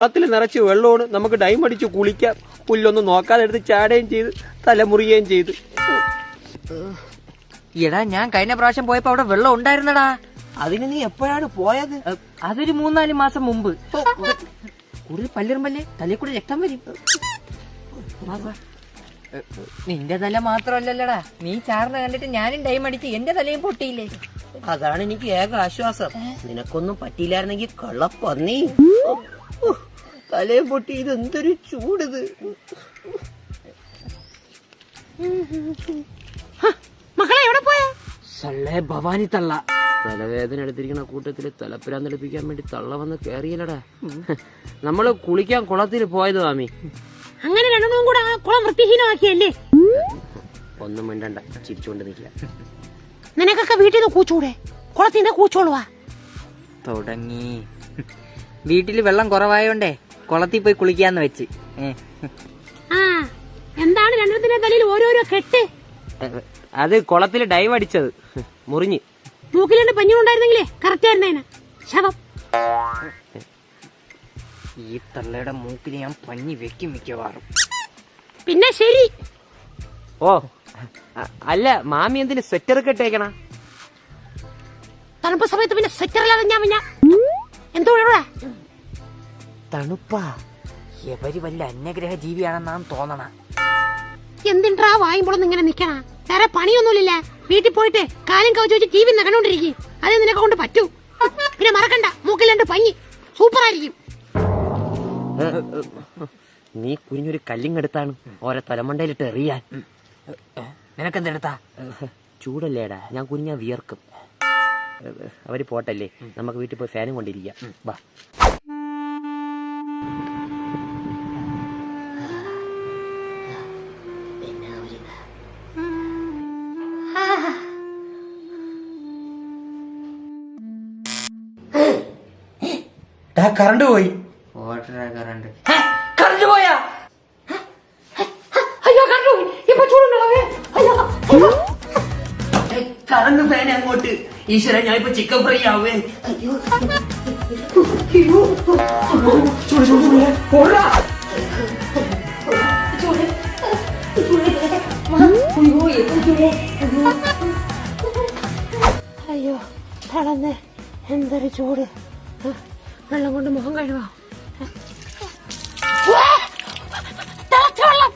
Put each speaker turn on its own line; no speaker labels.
കുളത്തിൽ നിറച്ച് വെള്ളമാണ്. നമുക്ക് ഡൈം അടിച്ച് കുളിക്കാം. പുല്ലൊന്നും നോക്കാതെ എടുത്ത് ചാടുകയും ചെയ്ത് തലമുറിയുകയും ചെയ്തു.
എടാ, ഞാൻ കഴിഞ്ഞ പ്രാവശ്യം പോയപ്പോ അവിടെ വെള്ളം ഉണ്ടായിരുന്നടാ.
അതിന് നീ എപ്പോഴാണ് പോയത്?
അതൊരു 3-4 മാസം മുമ്പ്. കൂടുതൽ പല്ലിറുമ്പല്ലേ തലയിൽ കൂടെ രക്തം വരും. നിന്റെ തല മാത്രമല്ലല്ലടാ, നീ ചാറിന് കണ്ടിട്ട് ഞാനും ഡൈം അടിച്ച് എന്റെ തലയും പൊട്ടിയില്ലേ.
അതാണ് എനിക്ക് ഏക ആശ്വാസം. നിനക്കൊന്നും പറ്റിയില്ലായിരുന്നെങ്കിൽ കള്ളപ്പന്നി. തലയും പൊട്ടി. ഇത് എന്തൊരു ചൂടിത്.
മക്കളെ എവിടെ പോയാ?
സള്ളേ ഭവാനി തള്ള. തലവേദന എടുത്തിരിക്കുന്ന കൂട്ടത്തില് തലപ്പിരാന്തടിപ്പിക്കാൻ വേണ്ടി തള്ള വന്ന് കേറിയല്ലടാ. നമ്മള് കുളിക്കാൻ കുളത്തിൽ പോയത് മാമി.
അങ്ങനെ രണ്ടെണ്ണം കൂടെ ആ കുളം വൃത്തിഹീനമാക്കിയല്ലേ?
ഒന്നും മിണ്ടണ്ട, ചിരിച്ചുകൊണ്ട് നിൽക്കുക.
നിനക്കൊക്കെ വീട്ടിൽ നിന്ന് കൂച്ചൂടെ? കുളത്തിൽ നിന്ന് കൂച്ചോളുവാ.
തുടങ്ങി. വീട്ടില് വെള്ളം കുറവായോണ്ടേ കുളത്തിൽ പോയി കുളിക്കാന്ന് വെച്ച്.
ആ, എന്താണ് രണ്ടെണ്ണത്തിന്റെ തലയിൽ ഓരോരോ കെട്ട്?
അത് കുളത്തില് ഡൈവ് അടിച്ചത് മുറിഞ്ഞ്.
മൂക്കിലുണ്ട് പഞ്ഞുണ്ടായിരുന്നെങ്കിലേ കറക്റ്റ് ആയിരുന്നേനെ. ശവം.
ഈ തള്ളയുടെ മൂക്കില് ഞാൻ പഞ്ഞി വെക്കും മിക്കവാറും.
പിന്നെ ശരി.
ഓ അല്ല, മാമി എന്തിന് സ്വെറ്റർ കെട്ടേക്കണ?
തണുപ്പ് സമയത്ത് പിന്നെ സ്വെറ്ററില്ലാതെ ഞാൻ എന്തോ
തണുപ്പാ. എവര് വല്ല അന്യഗ്രഹ ജീവിയാണെന്നാണ് തോന്നണ.
എന്തിനാ വായുമ്പോഴൊന്നും ഇങ്ങനെ നിക്കണ? വേറെ പണിയൊന്നുമില്ല. വീട്ടിൽ പോയിട്ട് കാലും കവച്ച് വെച്ച് ടി വി നകണ്ടോണ്ടിരിക്കും. അതേ നിനക്ക് കൊണ്ട് പറ്റൂ. പിന്നെ മറക്കണ്ട, മൂക്കിലുണ്ട് പഞ്ഞി. സൂപ്പർ ആയിരിക്കും.
നീ കുഞ്ഞൊരു കല്ലിങ്ങെടുത്താണ് ഓരോ തലമണ്ടയിലിട്ട് എറിയാൻ.
നിനക്കെന്തെടുത്താ?
ചൂടല്ലേടാ, ഞാൻ കുഞ്ഞാ വിയർക്കും. അവര് പോട്ടല്ലേ, നമുക്ക് വീട്ടിൽ പോയി ഫാനും കൊണ്ടിരിക്കാം. വാ.
കറണ്ട് പോയി. കറണ്ട് പോയാ?
അയ്യോ, കറണ്ട് പോയി. ഇപ്പൊ ചൂടുണ്ടോ?
കറണ്ട് ഫാൻ അങ്ങോട്ട്. ഈശ്വര, ഞാൻ ഇപ്പൊ ചിക്കൻ ഫ്രൈ ആവേ.
അയ്യോ, തളന്ന്. എന്തൊരു ചൂട്. വെള്ളം കൊണ്ട് മുഖം കഴുകാ. തിളച്ച വെള്ളം.